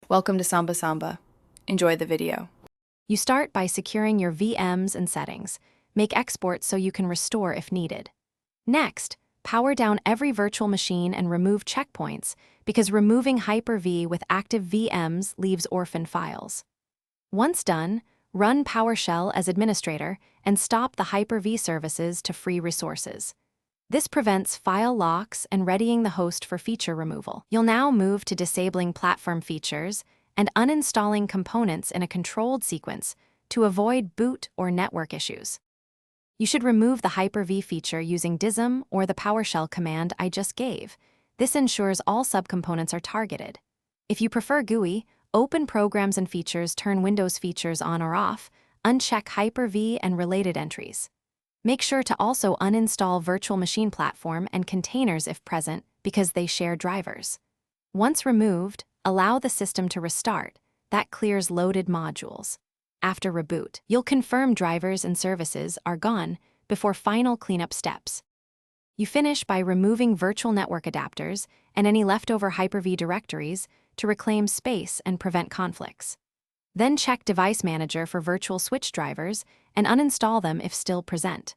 Welcome to Samba Samba. Enjoy the video. You start by securing your VMs and settings. Make exports so you can restore if needed. Next, power down every virtual machine and remove checkpoints, because removing Hyper-V with active VMs leaves orphan files. Once done, run PowerShell as administrator and stop the Hyper-V services to free resources. This prevents file locks and readying the host for feature removal. You'll now move to disabling platform features and uninstalling components in a controlled sequence to avoid boot or network issues. You should remove the Hyper-V feature using deletion or the PowerShell command I just gave. This ensures all subcomponents are targeted. If you prefer GUI, open Programs and Features, turn Windows features on or off, uncheck Hyper-V and related entries. Make sure to also uninstall Virtual Machine Platform and containers if present, because they share drivers. Once removed, allow the system to restart. That clears loaded modules. After reboot, you'll confirm drivers and services are gone before final cleanup steps. You finish by removing virtual network adapters and any leftover Hyper-V directories to reclaim space and prevent conflicts. Then check Device Manager for virtual switch drivers and uninstall them if still present.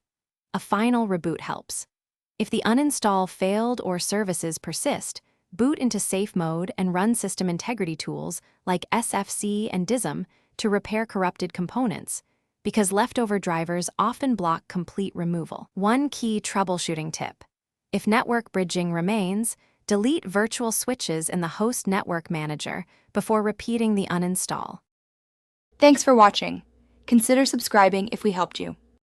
A final reboot helps. If the uninstall failed or services persist, boot into safe mode and run system integrity tools like SFC and deletion to repair corrupted components, because leftover drivers often block complete removal. One key troubleshooting tip: if network bridging remains, delete virtual switches in the host network manager before repeating the uninstall. Thanks for watching. Consider subscribing if we helped you.